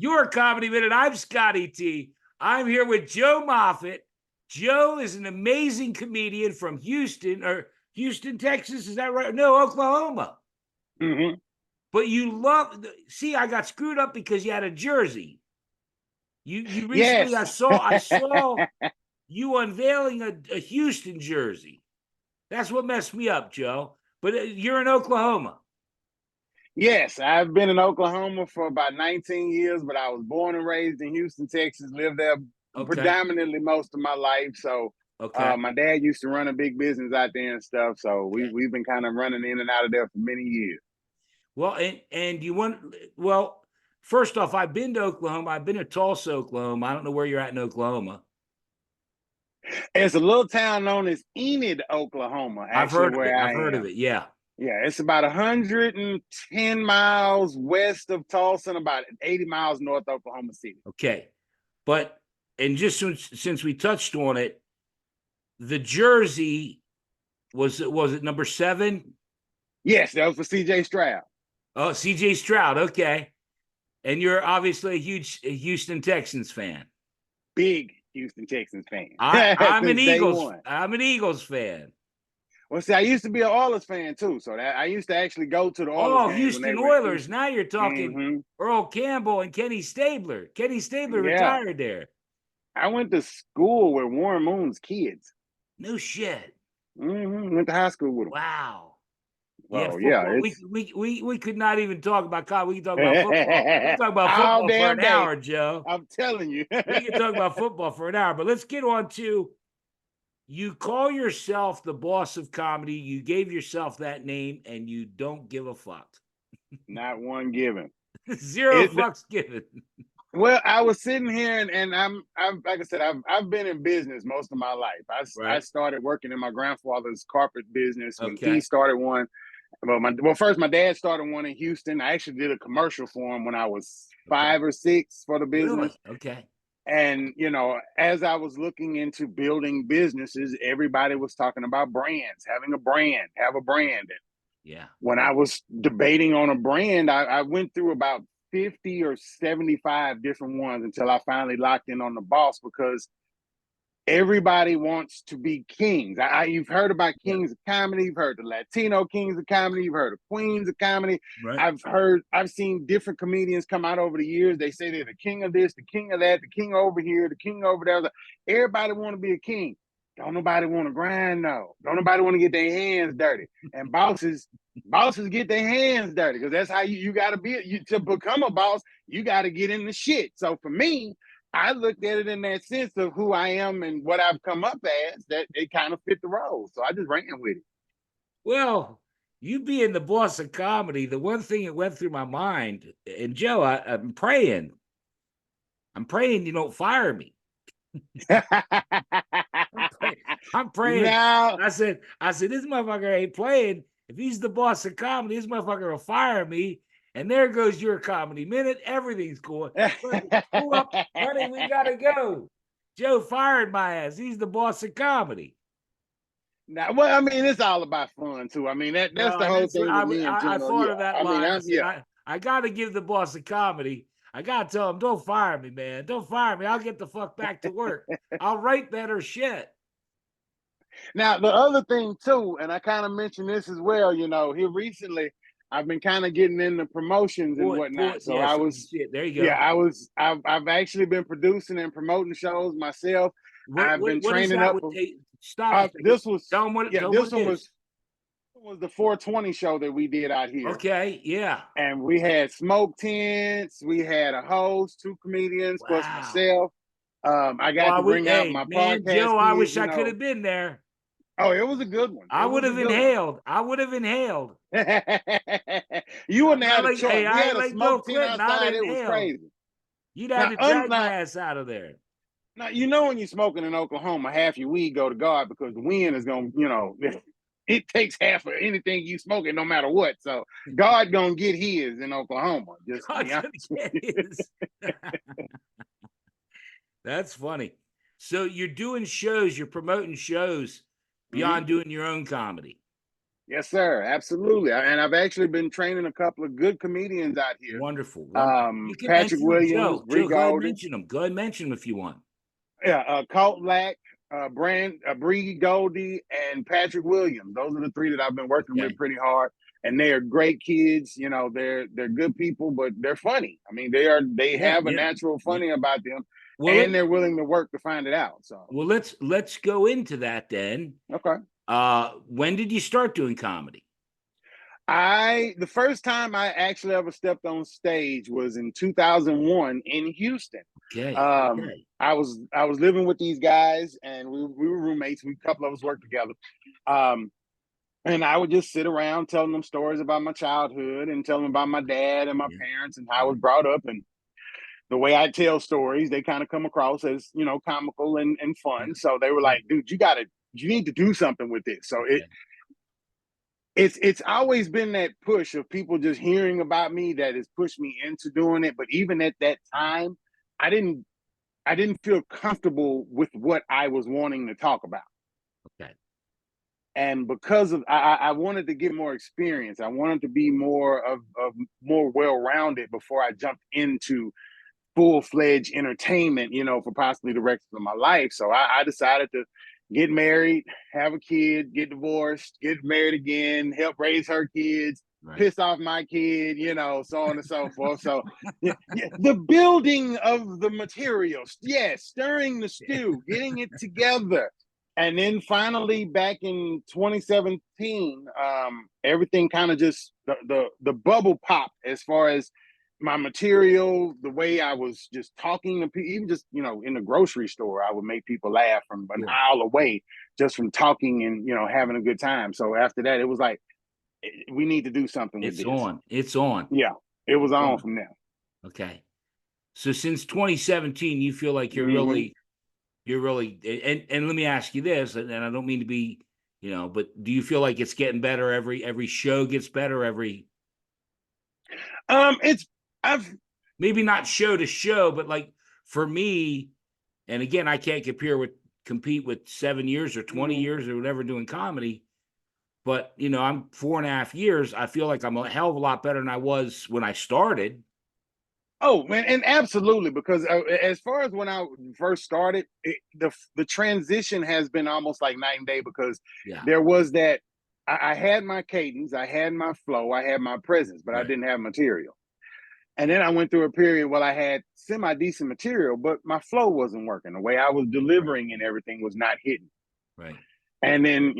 Your Comedy Minute. I'm Scotty T. I'm here with Joe Moffett. Joe is an amazing comedian from Houston, Texas. Is that right? No, Oklahoma. Mm-hmm. But you love. See, I got screwed up because you had a jersey. You recently, Yes. I saw you unveiling a Houston jersey. That's what messed me up, Joe. But you're in Oklahoma. Yes, I've been in Oklahoma for about 19 years, but I was born and raised in Houston, Texas, lived there predominantly most of my life. So my dad used to run a big business out there and stuff. So we've been kind of running in and out of there for many years. Well, and you want, well, first off, I've been to Oklahoma. I've been to Tulsa, Oklahoma. I don't know where you're at in Oklahoma. It's a little town known as Enid, Oklahoma. Actually, I've heard of it. Yeah. Yeah, it's about 110 miles west of Tulsa and about 80 miles north of Oklahoma City. Okay. But, and just since we touched on it, the jersey, was it number 7? Yes, that was for C.J. Stroud. Oh, C.J. Stroud. Okay. And you're obviously a huge Houston Texans fan. Big Houston Texans fan. I'm an Eagles fan. Well, see, I used to be an Oilers fan too, so I used to actually go to the Oilers games. Houston Oilers. Now you're talking Earl Campbell and Kenny Stabler. Kenny Stabler retired there. I went to school with Warren Moon's kids. No shit. Went to high school with them. Wow. Well, we could not even talk about college. We can talk about football. We can talk about football for an hour, Joe. I'm telling you. We can talk about football for an hour, but let's get on to, you call yourself the boss of comedy. You gave yourself that name, and you don't give a fuck. Not one given. Zero fucks given. Well, I was sitting here, and I'm like I said, I've been in business most of my life. I started working in my grandfather's carpet business when he started one. Well, first my dad started one in Houston. I actually did a commercial for him when I was 5 or 6 for the business. Really? Okay. And, as I was looking into building businesses, everybody was talking about brands, having a brand, have a brand. And yeah, when I was debating on a brand, I went through about 50 or 75 different ones until I finally locked in on the boss, because everybody wants to be kings. You've heard about kings of comedy. You've heard the Latino kings of comedy. You've heard of queens of comedy. Right. I've seen different comedians come out over the years. They say they're the king of this, the king of that, the king over here, the king over there. Everybody want to be a king. Don't nobody want to grind, though. Don't nobody want to get their hands dirty. And bosses get their hands dirty, because that's how you got to be. To become a boss, you got to get in the shit. So for me, I looked at it in that sense of who I am and what I've come up as, that it kind of fit the role. So I just ran with it. Well, you being the boss of comedy, the one thing that went through my mind, and Joe, I'm praying you don't fire me. I'm praying. No. I said, this motherfucker ain't playing. If he's the boss of comedy, this motherfucker will fire me. And there goes your Comedy Minute. Everything's going. Pull up, honey, we gotta go. Joe fired my ass. He's the boss of comedy. Now, well, I mean, it's all about fun too. I mean, that's the whole thing. I thought of that line. I got to give the boss of comedy. I got to tell him, don't fire me, man. Don't fire me. I'll get the fuck back to work. I'll write better shit. Now, the other thing too, and I kind of mentioned this as well, here recently, I've been kind of getting into promotions and whatnot. So I was, there you go. Yeah, I've actually been producing and promoting shows myself. I've been training up. Stop. This was the 420 show that we did out here. Okay, yeah. And we had smoke tents. We had a host, 2 comedians, plus myself. I got to bring out my podcast. Joe, I wish I could have been there. Oh, it was a good one. I would have inhaled. You wouldn't have a choice. We had a smoke tent outside. It was crazy. You'd have to drag my ass out of there. Now, when you're smoking in Oklahoma, half your weed go to God, because the wind is going to, it takes half of anything you smoking, no matter what. So God going to get his in Oklahoma. Just That's funny. So you're doing shows, you're promoting shows beyond doing your own comedy. Yes, sir. Absolutely. And I've actually been training a couple of good comedians out here. Wonderful, wonderful. You can Patrick mention them, Williams, Joe. Bree Joe, go ahead and Goldie, mention them. Go ahead and mention them if you want. yeah, Colt Lack, Bree Goldie, and Patrick Williams. Those are the three that I've been working with Okay. pretty hard. And they are great kids. You know, they're good people, but they're funny. I mean, they Yeah, have a yeah, natural yeah. funny about them, Well, and they're willing to work to find it out. So let's go into that then. okay. When did you start doing comedy? The first time I actually ever stepped on stage was in 2001 in Houston. Okay. Okay. I was living with these guys, and we were roommates. A couple of us worked together. Um, and I would just sit around telling them stories about my childhood and telling them about my dad and my Yeah. parents and how I was brought up. And the way I tell stories, they kind of come across as, comical and Yeah. fun. So they were Yeah. like, dude, you need to do something with this. So Okay. it's always been that push of people just hearing about me that has pushed me into doing it. But even at that time, I didn't I didn't feel comfortable with what I was wanting to talk about. Okay. And because of I wanted to get more experience. I wanted to be of more well-rounded before I jumped into full-fledged entertainment, for possibly the rest of my life. So I decided to get married, have a kid, get divorced, get married again, help raise her kids, Right. piss off my kid, so on and so forth. So yeah, the building of the materials, yes, stirring the stew, getting it together. And then finally back in 2017, everything kind of just the bubble popped as far as my material, the way I was just talking to people, even just, in the grocery store, I would make people laugh from an Sure. aisle away just from talking and, having a good time. So after that, it was like, we need to do something with It's this. on. It's on. Yeah, it was It's on on. from there. Okay. So since 2017, you feel like Mm-hmm. you're really, and let me ask you this, and I don't mean to be, but do you feel like it's getting better every show gets better every, It's I've maybe not show to show, but like for me, and again, I can't compete with 7 years or 20 mhm. years or whatever doing comedy, but I'm 4.5 years. I feel like I'm a hell of a lot better than I was when I started. Oh man, and absolutely, because as far as when I first started, the transition has been almost like night and day because Yeah. there was that I had my cadence, I had my flow, I had my presence, but I Right. didn't have material. And then I went through a period where I had semi decent material, but my flow wasn't working. The way I was Right. delivering and everything was not hitting. Right. And then,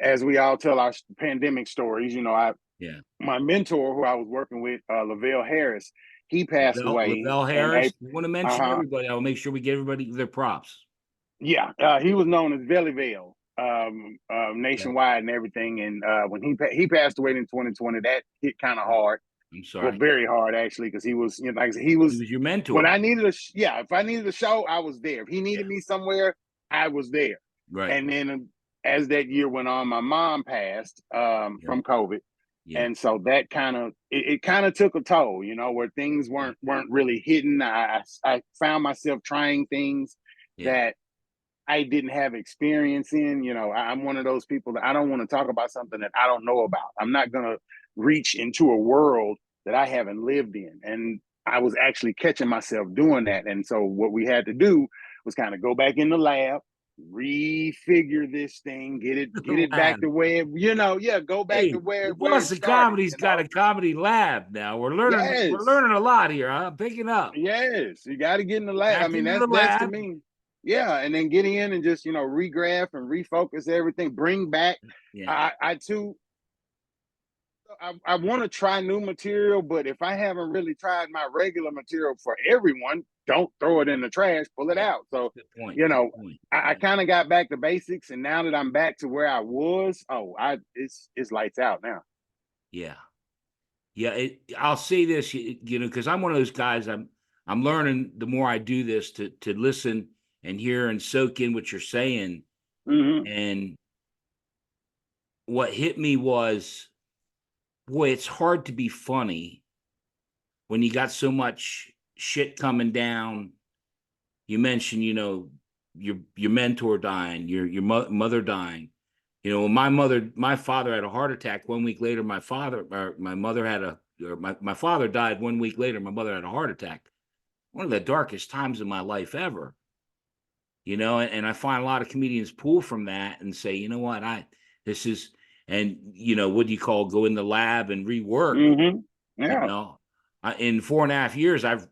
as we all tell our pandemic stories, I Yeah. my mentor who I was working with, Lavelle Harris, he passed away Lavelle in Harris. April. You want to Uh mention huh. everybody. I'll make sure we get everybody their props. Yeah, he was known as Valleyville, Okay. nationwide and everything. And when he passed away in 2020, that hit kind of hard. I'm Well, sorry. very hard actually, because he was, like I said, he He was was your when mentor. I needed yeah, if I needed a show, I was there. If he Yeah. needed me somewhere, I was there. Right. And then as that year went on, my mom passed Yeah. from COVID. Yeah. And so that it kind of took a toll, where things Yeah. weren't really hitting. I found myself trying things Yeah. that I didn't have experience in. I'm one of those people that I don't want to talk about something that I don't know about. I'm not going to reach into a world that I haven't lived in. And I was actually catching myself doing that. And so what we had to do was kind of go back in the lab, refigure this thing, get The it back lab. to where, yeah, go back to Hey, the where it boss of comedy's got started. a comedy lab now. We're Yes. learning a lot here. Huh? I'm picking up. Yes, you got to get in the lab. I Back mean, into the that's to lab. me, yeah. And then get in and just regraph and refocus everything. Bring back. Yeah. I too. I want to try new material, but if I haven't really tried my regular material for everyone, don't throw it in the trash. Pull it Yeah. out. So, Good point. you Good know, point. I Yeah. kind of got back to basics, and now that I'm back to where I was, it's lights out now. Yeah. Yeah. I'll say this, because I'm one of those guys. I'm learning the more I do this to listen and hear and soak in what you're saying. Hmm. And what hit me was, boy, it's hard to be funny when you got so much shit coming down. You mentioned, your mentor dying, your mother dying. You know, my father had a heart attack 1 week later. My father died 1 week later. My mother had a heart attack. One of the darkest times of my life ever. You know, and I find a lot of comedians pull from that and say, you know what, and you know, what do you call go in the lab and rework? Mm-hmm. You Yeah. know, in 4.5 years, I've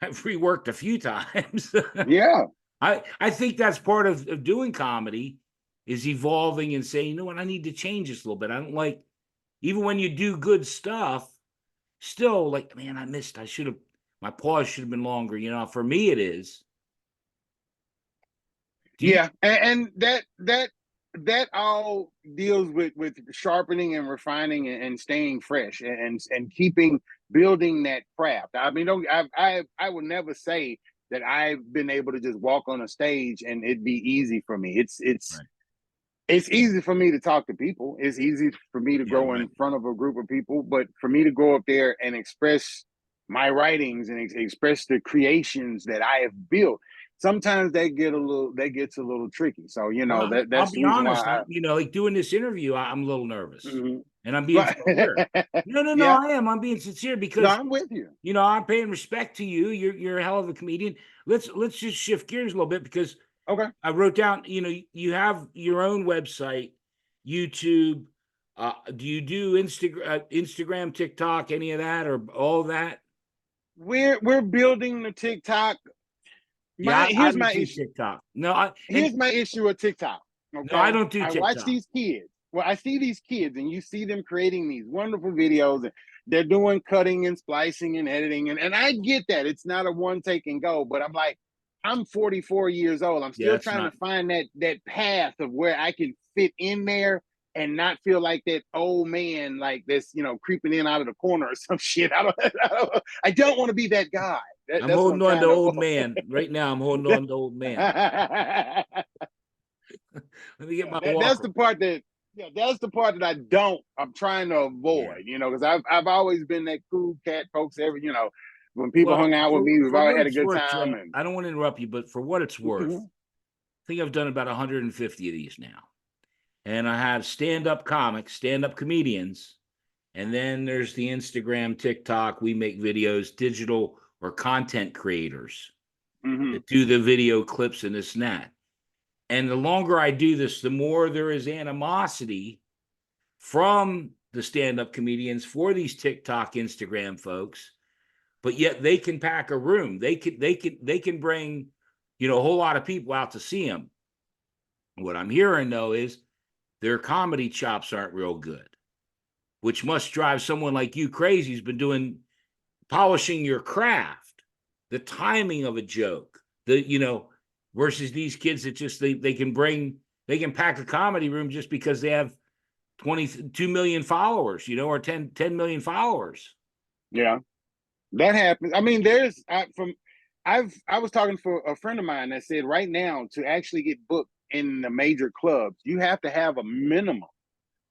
reworked a few times. Yeah. I think that's part of doing comedy is evolving and saying, you know what, I need to change this a little bit. I don't like, even when you do good stuff, still like, man, my pause should have been longer. You know, for me, it is. Yeah, and that all deals with sharpening and refining and staying fresh and keeping building that craft. I mean, I would never say that I've been able to just walk on a stage and it'd be easy for me. Right. It's easy for me to talk to people. It's easy for me to Yeah, go right. in front of a group of people, but for me to go up there and express my writings and express the creations that I have built, sometimes that gets a little tricky. So you know Well, I'll that's the be reason honest. why You know, like doing this interview, I'm a little nervous, Mhm. and I'm being Right. sincere. No, Yeah, I am. I'm being sincere no, because I'm with you. you know I'm paying respect to you. You're a hell of a comedian. Let's just shift gears a little bit because Okay. I wrote down. You know, you have your own website, YouTube. Do you do Instagram, TikTok, any of that, or all of that? We're building the TikTok. Yeah, My I here's don't my do issue. TikTok. No, Here's my issue with TikTok. no, I Okay. don't do I watch TikTok. these kids. Well, I see these kids and you see them creating these wonderful videos and they're doing cutting and splicing and editing. And I get that. It's not a one take and go, but I'm like, I'm 44 years old. I'm Yeah, still it's trying to not. find that path of where I can fit in there and not feel like that old man, like this, creeping in out of the corner or some shit. I don't want to be that guy. I'm That's what I'm holding on to trying to old avoid. man right now. I'm holding on to old man. Let me get my That's walker. the part that that's the part that I'm trying to Yeah. avoid, because I've always been that cool cat folks when people Well, hung out with me, we've for always what had a it's good worth, time. Joe, And I don't want to interrupt you, but for what it's worth, Mhm. I think I've done about 150 of these now. And I have stand-up comics, stand-up comedians, and then there's the Instagram, TikTok, we make videos, digital or content creators Mhm. that do the video clips and this and that. And the longer I do this, the more there is animosity from the stand-up comedians for these TikTok, Instagram folks, but yet they can pack a room. They can bring, you know, a whole lot of people out to see them. What I'm hearing though is their comedy chops aren't real good, which must drive someone like you crazy who's been doing polishing your craft, the timing of a joke, versus these kids that just they can pack a comedy room just because they have 22 million followers, or 10 million followers. Yeah, that happens. I mean, I was talking for a friend of mine that said right now to actually get booked in the major clubs, you have to have a minimum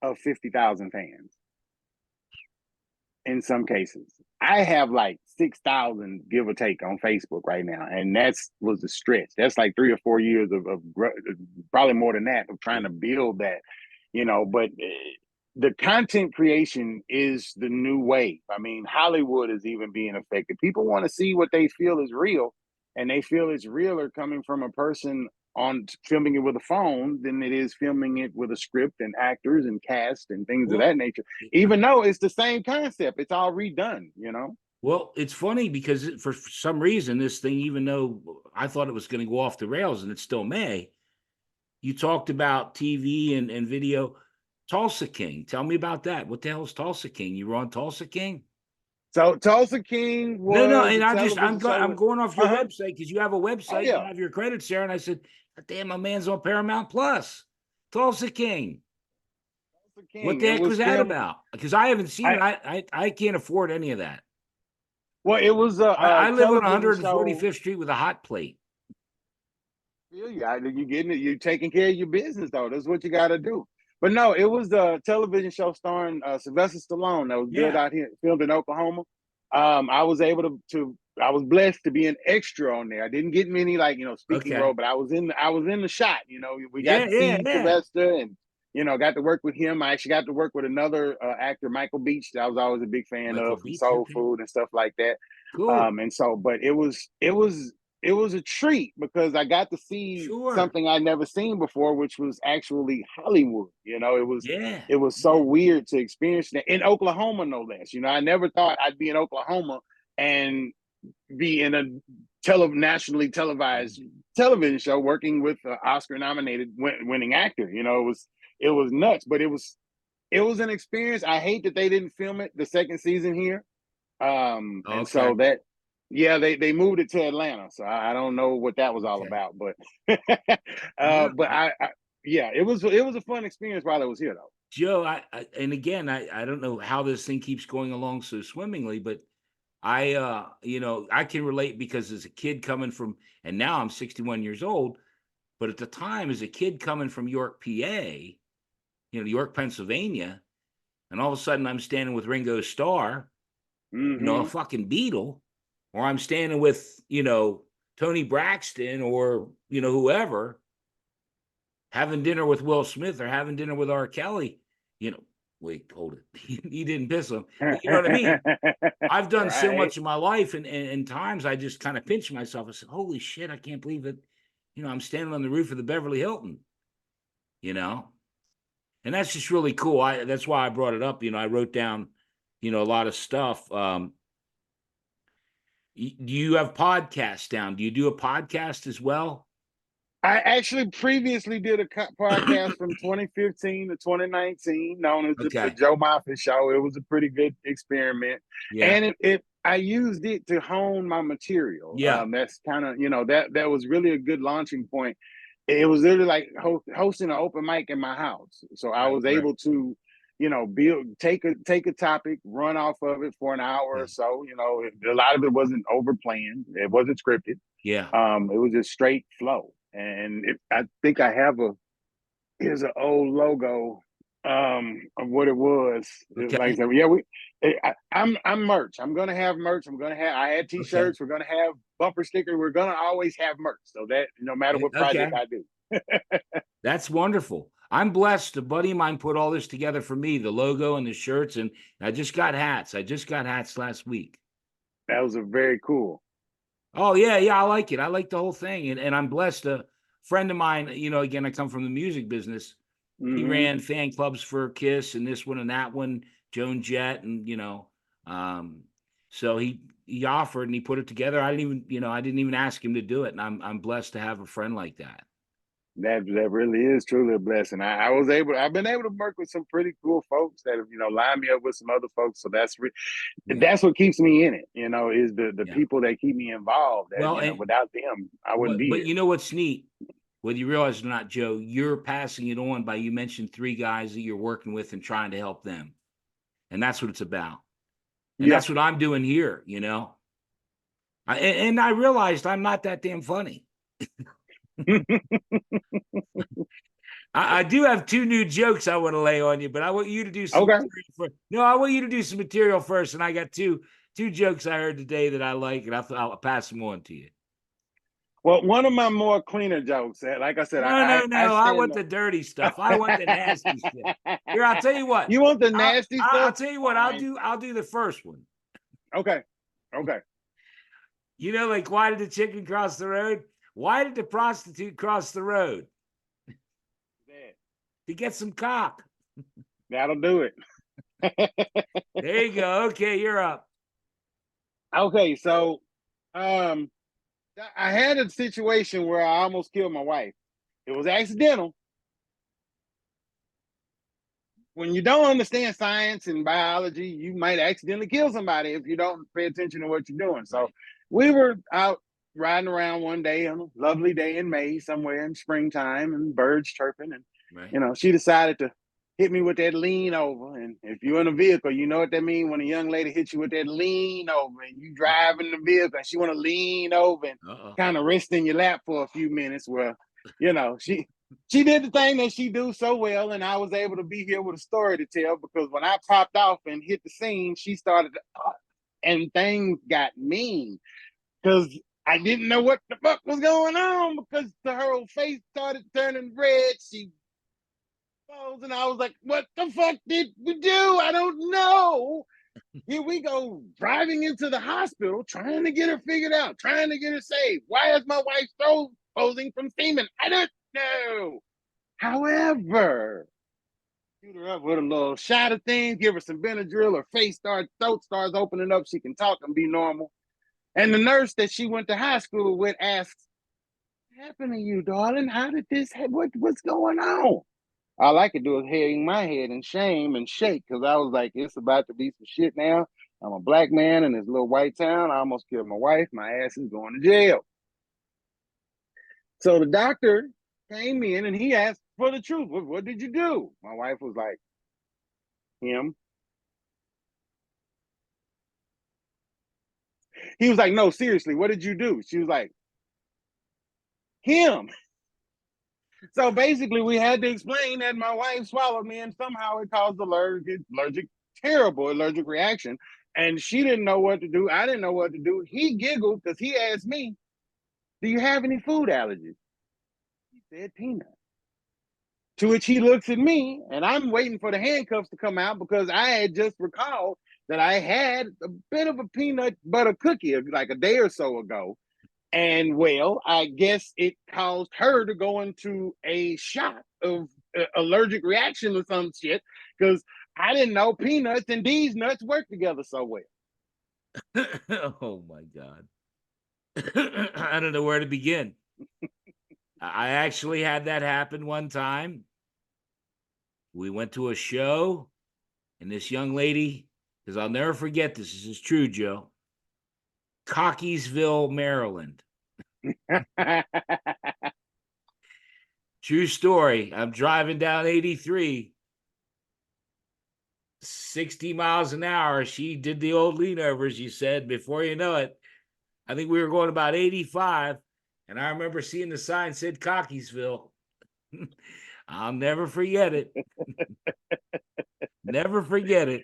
of 50,000 fans. In some cases, I have like 6,000 give or take on Facebook right now, and was the stretch. That's like 3 or 4 years of probably more than that of trying to build that, But the content creation is the new wave. I mean, Hollywood is even being affected. People want to see what they feel is real, and they feel it's realer coming from a person on filming it with a phone than it is filming it with a script and actors and cast and things of Well, that nature, even though it's the same concept. It's all redone. well, it's funny because for some reason this thing, even though I thought it was going to go off the rails and it still may, you talked about TV and video. Tulsa King, tell me about that. What the hell is Tulsa King? You were on Tulsa King? So Tulsa King No, was a and television show I'm with, going off your uh-huh. website because you have a Oh website, you yeah. have your credits there, and I said, damn, my man's on Paramount Plus. Tulsa King. Tulsa What King. the It heck was was that filmed. about? Because I haven't seen it. I I can't afford any of that. Well, it was a I live on television show. 145th Street with a hot plate. Feel you. You getting it. You taking care of your business though. That's what you got to do. But no, it was a television show starring Sylvester Stallone that was built Yeah. out here, filmed in Oklahoma. I was able to. I was blessed to be an extra on there. I didn't get many speaking Okay. role, but I was in the shot. We got Yeah, to yeah, see yeah. Sylvester, and got to work with him. I actually got to work with another actor, Michael Beach, that I was always a big fan Michael of from Beach, Soul okay. Food and stuff like that. Cool. And so, but it was a treat because I got to see Sure. something I'd never seen before, which was actually Hollywood. Yeah. It was so Yeah. weird to experience that in Oklahoma, no less. I never thought I'd be in Oklahoma and be in a nationally televised television show working with an Oscar nominated winning actor. It was nuts, but it was an experience. I hate that they didn't film it the second season here. And Okay. so that, yeah, they moved it to Atlanta. So I don't know what that was all Okay. about, but No, but yeah, it was a fun experience while I was here though. Joe, and again, I don't know how this thing keeps going along so swimmingly, but I can relate because as a kid coming from, and now I'm 61 years old, but at the time as a kid coming from York, PA, York, Pennsylvania, and all of a sudden I'm standing with Ringo Starr, a Hmm. fucking Beatle, or I'm standing with, Tony Braxton or, whoever, having dinner with Will Smith or having dinner with R. Kelly, wait, hold it. He didn't piss him, but you know what I mean? I've done so Right. much in my life, and times I just kind of pinch myself. I said, "Holy shit, I can't believe it." I'm standing on the roof of the Beverly Hilton, you know, and that's just really cool. That's why I brought it up. I wrote down, a lot of stuff. Do you have podcasts down? Do you do a podcast as well? I actually previously did a podcast from 2015 to 2019, known as the Okay. Joe Moffett Show. It was a pretty good experiment, Yeah. and I used it to hone my material. Yeah. That's kind of that was really a good launching point. It was literally like hosting an open mic in my house, so I Right. was Right. able to build take a topic, run off of it for an hour or Yeah. so. A lot of it wasn't over planned, it wasn't scripted. Yeah. It was just straight flow. And I think I have here's an old logo of what it was. Like I Okay. said, yeah, I'm merch. I'm gonna have merch. I had Okay. t-shirts. We're gonna have bumper stickers. We're gonna always have merch. So that no matter what project Okay. I do. That's wonderful. I'm blessed. A buddy of mine put all this together for me, the logo and the shirts, and I just got hats. I just got hats last week. That was a very cool. Oh yeah, yeah, I like it. I like the whole thing, and I'm blessed. A friend of mine, again, I come from the music business. He Hmm. ran fan clubs for Kiss and this one and that one, Joan Jett, and um, so he offered and he put it together. I didn't even ask him to do it, and I'm blessed to have a friend like that. That really is truly a blessing. I've been able to work with some pretty cool folks that have lined me up with some other folks. So Yeah, that's what keeps me in it. Is the yeah. people that keep me involved. That Well, and without them, I wouldn't But be but here. you know what's neat? Whether you realize it or not, Joe, you're passing it on by you mentioned three guys that you're working with and trying to help them. And that's what it's about. And Yeah. that's what I'm doing here. And I realized I'm not that damn funny. I do have two new jokes I want to lay on you, but I want you to do some Okay. material first. No, I want you to do some material first. And I got two jokes I heard today that I like, and I'll pass them on to you. Well, one of my more cleaner jokes, like I said, No, I no, I no. I stand want the dirty stuff. I want the nasty shit. Here, I'll tell you what. You want the I'll, nasty I'll stuff? tell you what. I'll Fine. do. I'll do the first one. Okay. Okay. Like why did the chicken cross the road? Why did the prostitute cross the road? To get some cock. That'll do it. There you go. Okay, you're up. Okay, so um I had a situation where I almost killed my wife. It was accidental. When you don't understand science and biology, you might accidentally kill somebody if you don't pay attention to what you're doing. So Right. we were out riding around one day on a lovely day in May, somewhere in springtime, and birds chirping. And Right. she decided to hit me with that lean over. And if you're in a vehicle, you know what that means when a young lady hits you with that lean over, and you driving the vehicle, and she want to lean over and Uh-oh. kind of rest in your lap for a few minutes. Well, she did the thing that she do so well, and I was able to be here with a story to tell because when I popped off and hit the scene, she started to, and things got mean because I didn't know what the fuck was going on because her whole face started turning red. She And I was like, what the fuck did we do? I don't know. Here we go driving into the hospital, trying to get her figured out, trying to get her saved. Why is my wife's throat closing from steaming? I don't know. However, shoot her up with a little shot of things, give her some Benadryl, her throat starts opening up, she can talk and be normal. And the nurse that she went to high school with asks, what happened to you, darling? How did this happen? What's going on? All I could do is hang my head in shame and shake because I was like, it's about to be some shit now. I'm a black man in this little white town. I almost killed my wife. My ass is going to jail. So the doctor came in and he asked for the truth. What did you do? My wife was like, him. He was like, no, seriously, what did you do? She was like, him. So basically, we had to explain that my wife swallowed me and somehow it caused terrible allergic reaction. And she didn't know what to do. I didn't know what to do. He giggled because he asked me, do you have any food allergies? He said peanut. To which he looks at me and I'm waiting for the handcuffs to come out because I had just recalled that I had a bit of a peanut butter cookie like a day or so ago. And well, I guess it caused her to go into a shock of allergic reaction or some shit because I didn't know peanuts and these nuts work together so well. Oh my God. I don't know where to begin. I actually had that happen one time. We went to a show, and this young lady, because I'll never forget this is true, Joe, Cockeysville, Maryland. True story. I'm driving down 83, 60 miles an hour. She did the old lean over, as you said. Before you know it, I think we were going about 85, and I remember seeing the sign said Cockeysville. I'll never forget it. Never forget it.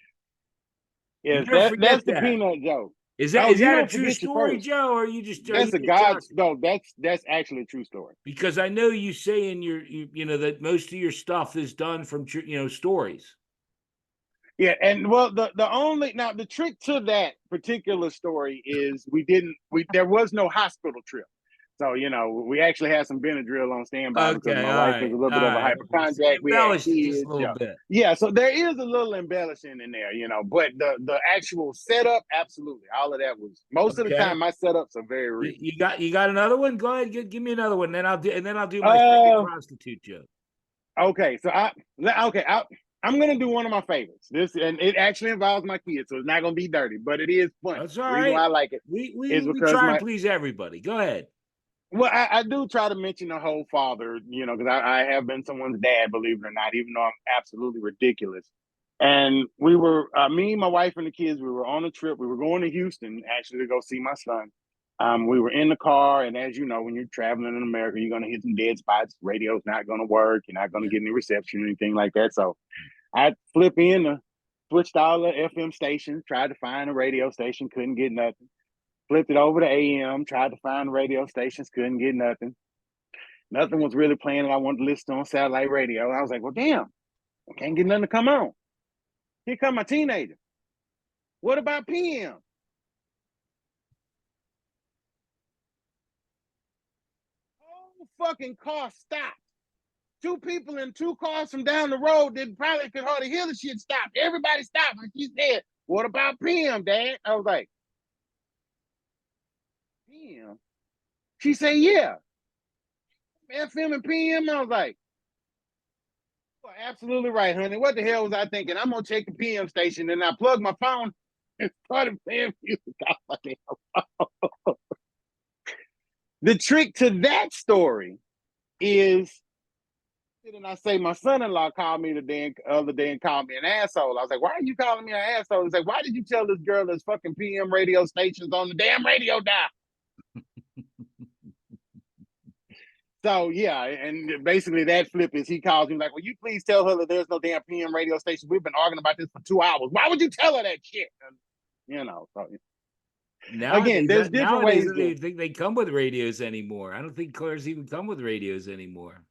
Yes, Never that's forget the that. peanut joke. Is Oh, you that a don't true forget your story, first. Joe, or are you just That's a no. That's actually a true story. Because I know you say in you know that most of your stuff is done from stories. Yeah, and well, the trick to that particular story is there was no hospital trip. So, we actually had some Benadryl on standby because Okay, my all wife is right, a little all bit of a right. hypochondriac. We had Embellish it just a kids, little yeah. bit. Yeah, so there is a little embellishing in there, but the actual setup, absolutely. All of that was most of the Okay. time my setups are very real. You got another one? Go ahead, give me another one. Then I'll do my second prostitute joke. Okay, so I'm gonna do one of my favorites. And it actually involves my kids, so it's not gonna be dirty, but it is funny. That's all The reason why right. I like it is We because try and please everybody. Go ahead. well, I do try to mention the whole father, because I have been someone's dad, believe it or not, even though I'm absolutely ridiculous. And we were, me, my wife, and the kids, we were on a trip. We were going to Houston actually to go see my son. We were in the car, and as you know, when you're traveling in America, you're going to hit some dead spots. Radio's not going to work. You're not going to get any reception or anything like that. So I flip in, switched all the FM stations, tried to find a radio station, couldn't get nothing. Flipped it over to AM, tried to find radio stations, couldn't get nothing. Nothing was really playing that I wanted to listen to on satellite radio. I was like, well, damn, I can't get nothing to come on. Here come my teenager. What about PM? Whole fucking car stopped. Two people in two cars from down the road that probably could hardly hear the shit stop. Everybody stopped. And she said, what about PM, Dad? I was like, PM? She said, yeah. FM and PM? I was like, you are absolutely right, honey. What the hell was I thinking? I'm going to check the PM station. And I plugged my phone and started playing music. The trick to that story is, and I say my son-in-law called me the other day and called me an asshole. I was like, why are you calling me an asshole? He's like, why did you tell this girl there's fucking PM radio stations on the damn radio dial? So yeah, and basically that flip is he calls me like, will you please tell her that there's no damn PM radio station? We've been arguing about this for 2 hours. Why would you tell her that shit? So again, there's different ways. I don't think they come with radios anymore. I don't think cars even come with radios anymore.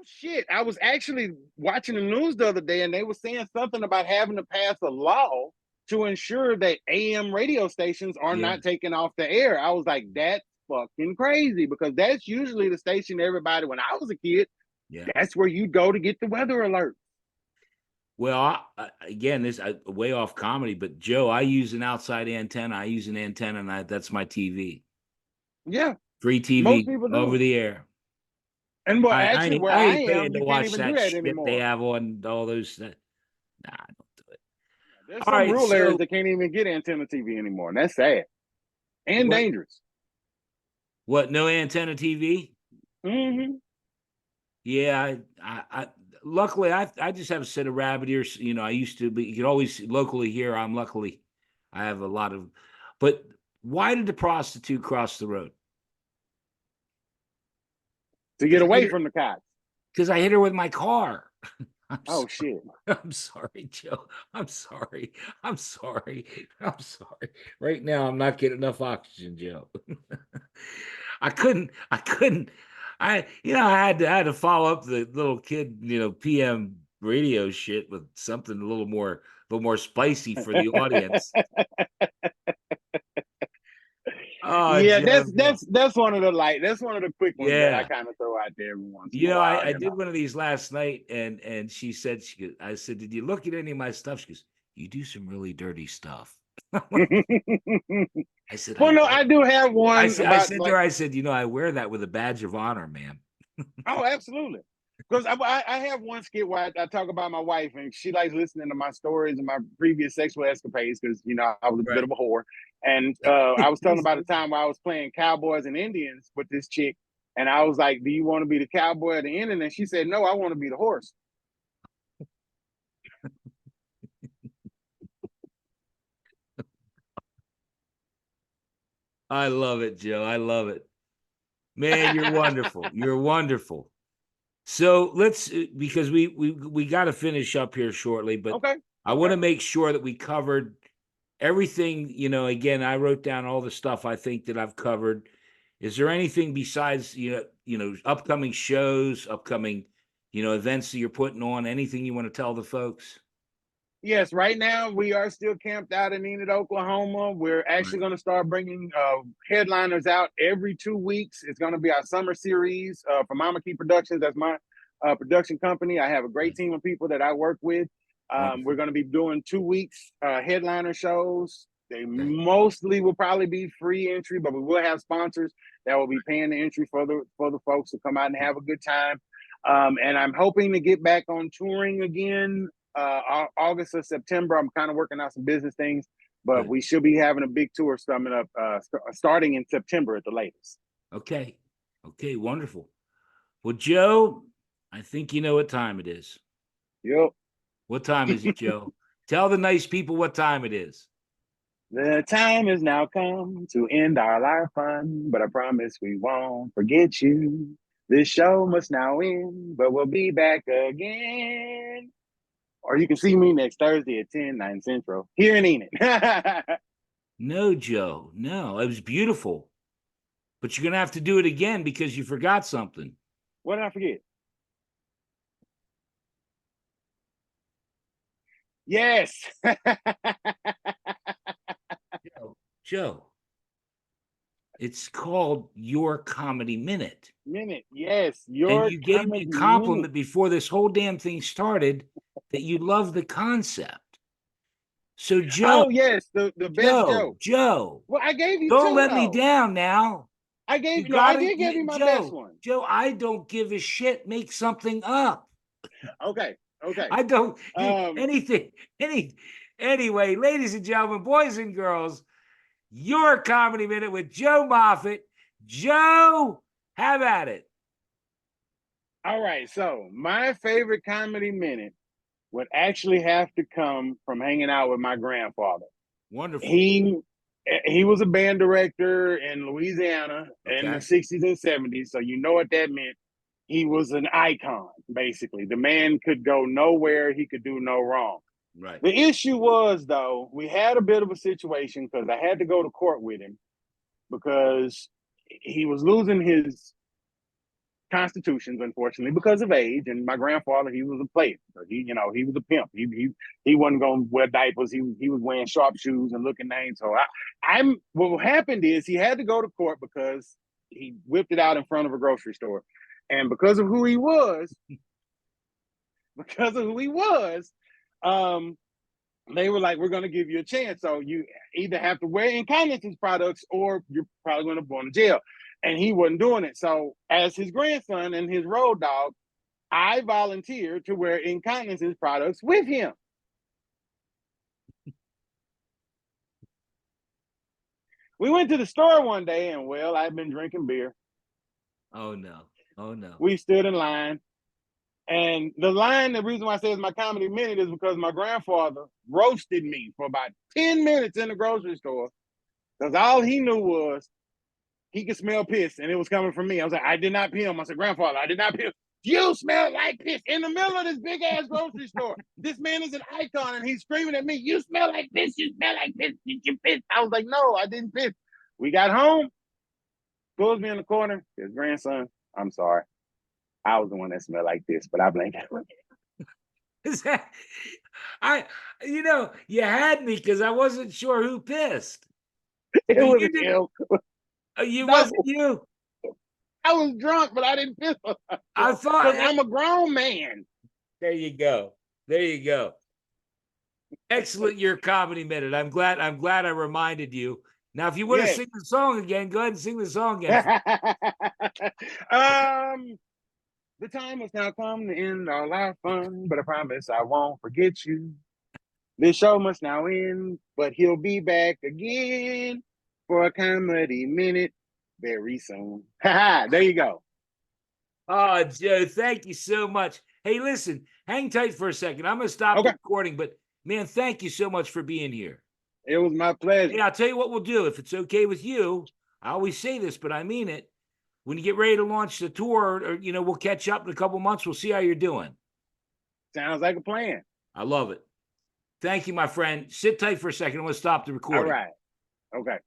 shit. I was actually watching the news the other day, and they were saying something about having to pass a law to ensure that AM radio stations are Yeah. not taken off the air. I was like, that's fucking crazy, because that's usually the station everybody, when I was a kid, Yeah. that's where you go to get the weather alert. Well, again, this way off comedy, but Joe, I use an outside antenna. I use an antenna, and that's my TV. Yeah, Free most TV people do. over the air. And well, I, I actually, ain't where I I ain't paying am, to you can't watch even do that that shit they anymore. have on all those. Nah, I don't do it. There's All some right, rural areas so that can't even get antenna TV anymore, and that's sad and what? dangerous. What? No antenna TV? Mm-hmm. Yeah, I luckily I just have a set of rabbit ears. You know, I used to, but you can always locally here. I'm luckily I have a lot of. But why did the prostitute cross the road? To get away from the cops. Because I hit her with my car. I'm Oh sorry. shit. I'm sorry, Joe. I'm sorry. I'm sorry. I'm sorry. Right now, I'm not getting enough oxygen, Joe. I couldn't. I had to follow up the little kid, PM radio shit with something a little more spicy for the audience. Oh, Yeah, Joe. that's one of the quick ones that I Yeah. kind of throw out there every once in a while. I did one of these last night, and I said, did you look at any of my stuff? She goes, you do some really dirty stuff. I said, Well, no, I do have I one said, I about said to like, her, I said, I wear that with a badge of honor, ma'am. oh, absolutely. Because I have one skit where I talk about my wife, and she likes listening to my stories and my previous sexual escapades, because I was a bit Right. of a whore. And I was telling about a time where I was playing cowboys and Indians with this chick, and I was like, "Do you want to be the cowboy or the Indian?" And she said, "No, I want to be the horse." I love it, Joe. I love it. Man, you're wonderful. You're wonderful. So let's because we got to finish up here shortly, but Okay. I want to make sure that we covered everything. Again, I wrote down all the stuff I think that I've covered. Is there anything besides upcoming shows, upcoming events that you're putting on? Anything you want to tell the folks? Yes, right now we are still camped out in Enid, Oklahoma. We're Right. actually going to start bringing headliners out every 2 weeks. It's going to be our summer series for Mama Key Productions. That's my production company. I have a great team of people that I work with. We're Wonderful. going to be doing 2 weeks headliner shows. They Okay. mostly will probably be free entry, but we will have sponsors that will be paying the entry for the folks to come out and have a good time. And I'm hoping to get back on touring again August or September. I'm kind of working out some business things, but Good. we should be having a big tour coming up, starting in September at the latest. Okay. Okay. Wonderful. Well, Joe, I think you know what time it is. Yep. What time is it, Joe? Tell the nice people what time it is. The time has now come to end our live fun, but I promise we won't forget you. This show must now end, but we'll be back again. Or you can see me next Thursday at 10, 9 Central here in Enid. No, Joe. No, it was beautiful. But you're going to have to do it again because you forgot something. What did I forget? Yes. Joe, it's called Your Comedy Minute. Minute. Yes. And Your you gave me comedy a minute. compliment before this whole damn thing started that you love the concept. So, Joe, Oh yes, the best joke. Joe, Well, I gave you don't two let me though. down now. You I got did give you it, my best one. Joe, I don't give a shit. Make something up. Okay, okay. I don't Um, anything, anyway, ladies and gentlemen, boys and girls, Your Comedy Minute with Joe Moffett. Joe, have at it. all right. So my favorite comedy minute would actually have to come from hanging out with my grandfather. Wonderful. He he was a band director in Louisiana in the Okay. 60s and 70s. So you know what that meant. He was an icon, basically. The man could go nowhere, he could do no wrong. Right. The issue was, though, we had a bit of a situation because I had to go to court with him because he was losing his constitutions, unfortunately, because of age. And my grandfather, he was a player. So he, he was a pimp. He wasn't going to wear diapers. He was wearing sharp shoes and looking names. So what happened is he had to go to court because he whipped it out in front of a grocery store. And because of who he was, they were like, we're going to give you a chance. So you either have to wear incontinence products or you're probably going to go to jail. And he wasn't doing it. So as his grandson and his road dog, I volunteered to wear incontinence products with him. We went to the store one day and, well, I've been drinking beer. Oh, no. Oh, no. We stood in line. And the reason why I say it's my comedy minute is because my grandfather roasted me for about 10 minutes in the grocery store because all he knew was he could smell piss and it was coming from me. I was like, I did not pee him. I said, Grandfather, I did not pee him. You smell like piss in the middle of this big ass grocery store. This man is an icon and he's screaming at me, you smell like piss, you smell like piss, did you piss? I was like, no, I didn't piss. We got home, pulls me in the corner, his grandson, I'm sorry. I was the one that smelled like this, but I blame him. You had me because I wasn't sure who pissed. It wasn't him. You wasn't you. I was drunk, but I didn't piss. I thought I'm a grown man. There you go. There you go. Excellent, your comedy minute. I'm glad I reminded you. Now, if you want to sing the song again, go ahead and sing the song again. The time has now come to end all our fun, but I promise I won't forget you. This show must now end, but he'll be back again for a comedy minute very soon. There you go. Oh, Joe, thank you so much. Hey, listen, hang tight for a second. I'm going to stop recording, but man, thank you so much for being here. It was my pleasure. Hey, I'll tell you what we'll do. If it's okay with you, I always say this, but I mean it. When you get ready to launch the tour, or we'll catch up in a couple months. We'll see how you're doing. Sounds like a plan. I love it. Thank you, my friend. Sit tight for a second. I'm going to stop the recording. All right. Okay.